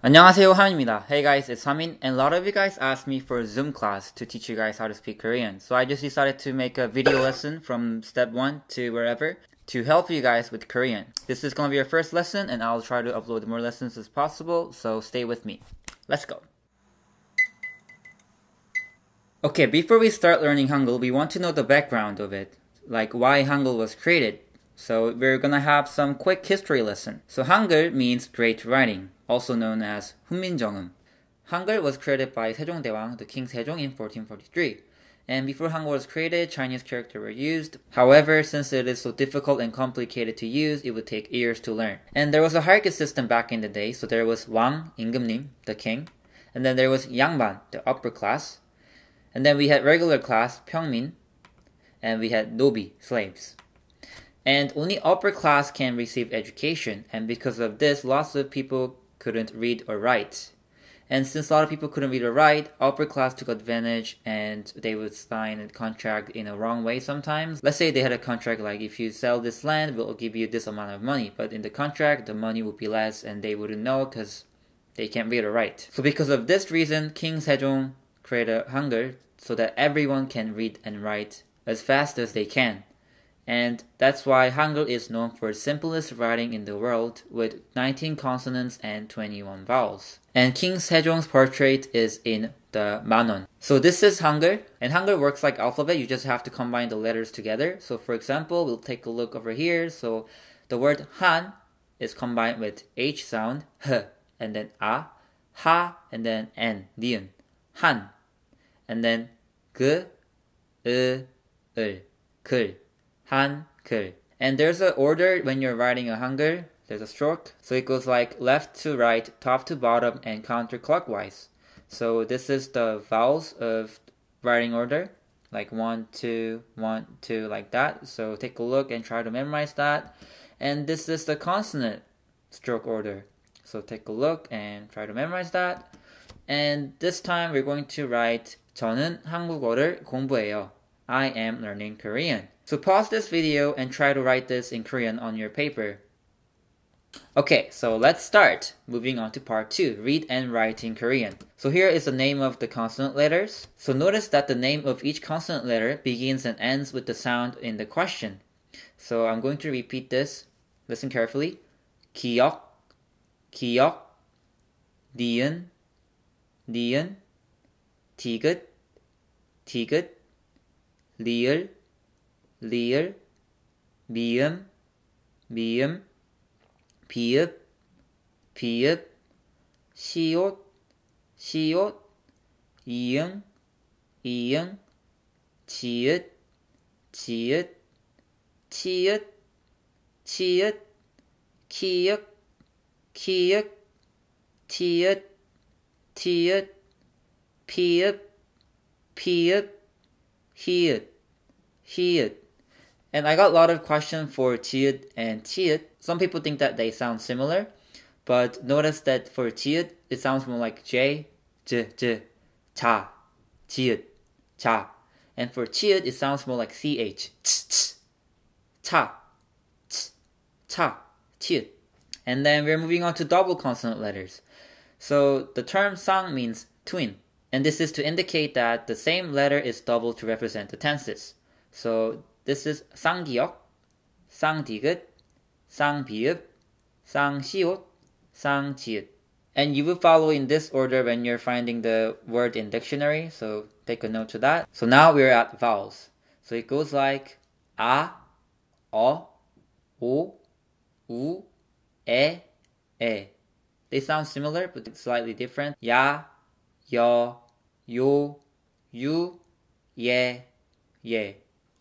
안녕하세요, 하민입니다. Hey guys, it's Hamin, and a lot of you guys asked me for a Zoom class to teach you guys how to speak Korean. So I just decided to make a video lesson from step 1 to wherever to help you guys with Korean. This is going to be your first lesson, and I'll try to upload more lessons as possible, so stay with me. Let's go. Okay, before we start learning Hangul, we want to know the background of it, like why Hangul was created. So we're gonna have some quick history lesson. So Hangul means great writing, also known as 훈민정음. Hangul was created by 세종대왕, the King Sejong, in 1443. And before Hangul was created, Chinese characters were used. However, since it is so difficult and complicated to use, it would take years to learn. And there was a hierarchy system back in the day. So there was 왕, 임금님, the king. And then there was 양반, the upper class. And then we had regular class, 평민. And we had 노비, slaves. And only upper class can receive education, and because of this, lots of people couldn't read or write. And since a lot of people couldn't read or write, upper class took advantage and they would sign a contract in a wrong way sometimes. Let's say they had a contract like, if you sell this land, we'll give you this amount of money. But in the contract, the money would be less and they wouldn't know because they can't read or write. So because of this reason, King Sejong created Hangul so that everyone can read and write as fast as they can. And that's why Hangul is known for its simplest writing in the world, with 19 consonants and 21 vowels. And King Sejong's portrait is in the Manon. So this is Hangul, and Hangul works like alphabet. You just have to combine the letters together. So for example, we'll take a look over here. So the word Han is combined with H sound, H, and then A, Ha, and then N, Niun, Han. And then G, Ul, Kul. Hangul. And there's an order when you're writing a Hangul. There's a stroke. So it goes like left to right, top to bottom, and counterclockwise. So this is the vowels of writing order. Like 1, 2, 1, 2, like that. So take a look and try to memorize that. And this is the consonant stroke order. So take a look and try to memorize that. And this time we're going to write 저는 한국어를 공부해요. I am learning Korean. So pause this video and try to write this in Korean on your paper. Okay, so let's start. Moving on to part 2, read and write in Korean. So here is the name of the consonant letters. So notice that the name of each consonant letter begins and ends with the sound in the question. So I'm going to repeat this. Listen carefully. 기억, 기억, 니은, 니은, 디귿, 디귿, 리을, 리을, 미음, 미음, 비읍, 비읍, 시옷, 시옷, 이응, 이응, 지읒, 지읒, 치읒, 치읒, 키읔, 키읔, 티읒, 티읒, 피읍, 피읍, 히읗, 히읗. And I got a lot of questions for 지읒 and 치읒. Some people think that they sound similar, but notice that for 지읒, it sounds more like J, j, 자, 지읒, 자. And for 치읒, it sounds more like CH, ch, 차, 차, 치읒. And then we're moving on to double consonant letters. So the term 쌍 means twin. And this is to indicate that the same letter is doubled to represent the tenses. So this is 쌍기역, 쌍디귿, 쌍비읍, 쌍시옷, 쌍지읒. And you will follow in this order when you're finding the word in dictionary. So take a note to that. So now we're at vowels. So it goes like a, o, 오, 우, 에. They sound similar but slightly different. 야, 여, 요, 유, 예.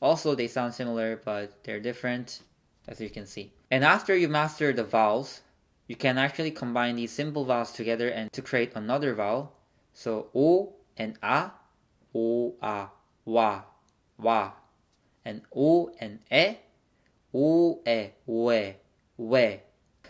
Also, they sound similar, but they're different, as you can see. And after you master the vowels, you can actually combine these simple vowels together and to create another vowel. So, O and A, O, A, wa, wa. And O and O, we.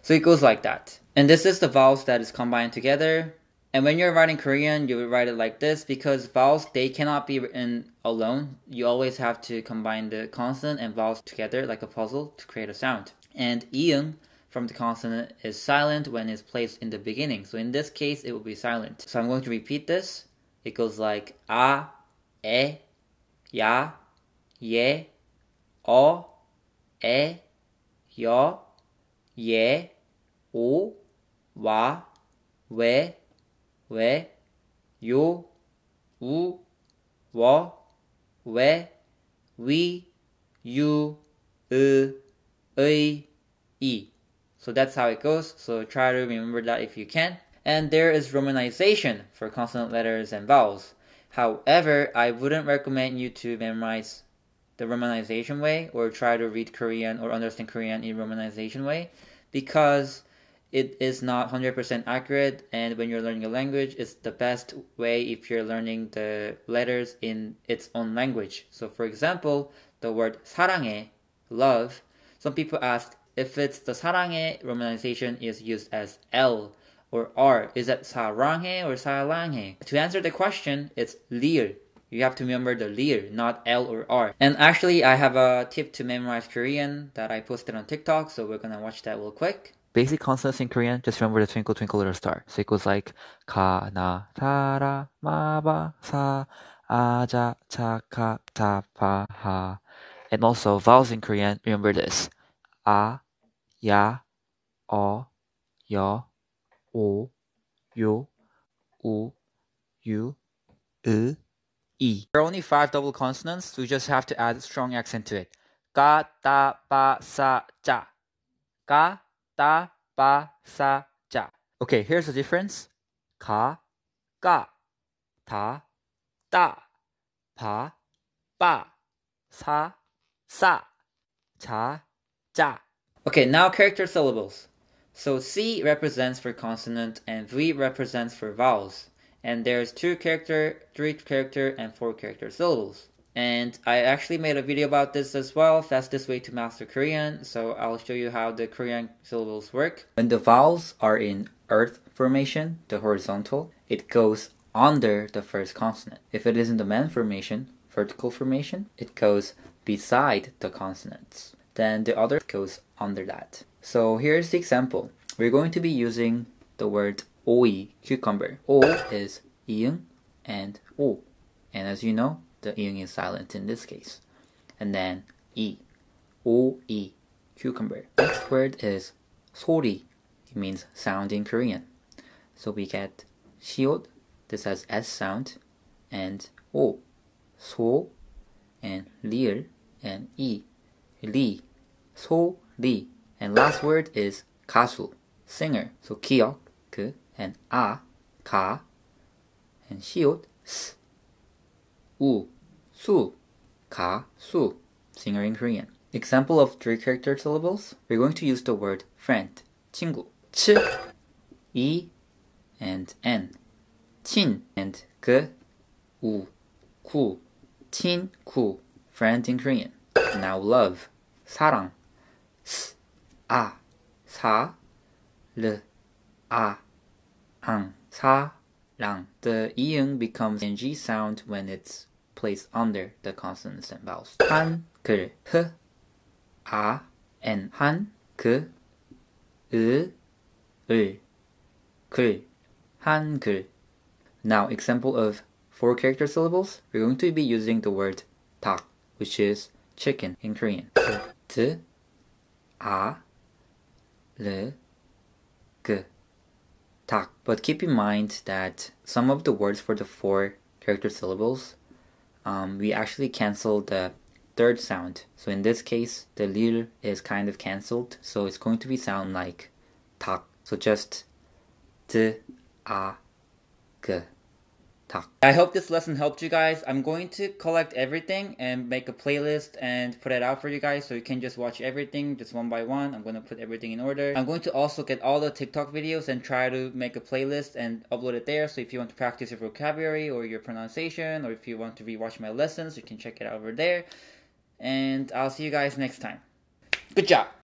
So it goes like that. And this is the vowels that is combined together. And when you're writing Korean, you would write it like this because vowels, they cannot be written alone. You always have to combine the consonant and vowels together like a puzzle to create a sound. And 이응 from the consonant is silent when it's placed in the beginning. So in this case, it will be silent. So I'm going to repeat this. It goes like a, e, ya, ye, o, e, yo, ye, o, wa, we, yo, u, wo, we, you, e. So that's how it goes. So try to remember that if you can. And there is romanization for consonant letters and vowels. However, I wouldn't recommend you to memorize the romanization way or try to read Korean or understand Korean in romanization way, because it is not 100% accurate, and when you're learning a language, it's the best way if you're learning the letters in its own language. So for example, the word 사랑해, love, some people ask if it's the 사랑해 romanization is used as L or R. Is that 사랑해 or 사랑해? To answer the question, it's lir. You have to remember the lir, not L or R. And actually, I have a tip to memorize Korean that I posted on TikTok, so we're gonna watch that real quick. Basic consonants in Korean, just remember the twinkle twinkle little star. So it goes like ka, na, tara, ma, ba, sa, aja, cha, ka, ta, pa, ha. And also vowels in Korean, remember this. A, ya, o, yo, o, yo, u, yu, e. There are only 5 double consonants, so you just have to add a strong accent to it. Ka, ta, pa, sa, ja. Ka, ta, pa, sa, ja. Okay, here's the difference. Ka, ka, ta, ta, pa, pa, sa, cha, ja. Okay, now character syllables. So C represents for consonant and V represents for vowels. And there's 2 character, 3 character, and 4 character syllables. And I actually made a video about this as well, fastest way to master Korean, so I'll show you how the Korean syllables work. When the vowels are in earth formation, the horizontal, it goes under the first consonant. If it is in the man formation, vertical formation, it goes beside the consonants. Then the other goes under that. So here's the example. We're going to be using the word oi, cucumber. O is iung and o. And as you know, the iung is silent in this case. And then e, o-e, cucumber. Next word is 소리. It means sound in Korean. So we get 시옷, this has S sound, and o, 소, and lir, and e, 리, 소리. And last word is 가수, singer. So 기억, 그, and 아, 가, and 시옷, 스, 우, 수, 가, 수, singer in Korean. Example of 3 character syllables. We're going to use the word friend, 친구. 치, 이, and n. 친, and 그, 우, 구, 친, 구, friend in Korean. Now love, 사랑. 스, 아, 사, 르, 아, 앙, 사랑. The 이응 becomes ng sound when it's placed under the consonants and vowels. 한글, 흐, 아, and 한, 그, 으, 을, 글, 한글. Now, example of 4 character syllables. We're going to be using the word 닭, which is chicken in Korean. So, 드, 아, 르, 그, 닭. But keep in mind that some of the words for the 4 character syllables, we actually cancel the 3rd sound. So in this case, the lir is kind of cancelled, so it's going to be sound like 닭. So just 드, 아, 그, 닭. I hope this lesson helped you guys. I'm going to collect everything and make a playlist and put it out for you guys, so you can just watch everything just one by one. I'm going to put everything in order. I'm going to also get all the TikTok videos and try to make a playlist and upload it there. So if you want to practice your vocabulary or your pronunciation, or if you want to rewatch my lessons, you can check it out over there. And I'll see you guys next time. Good job!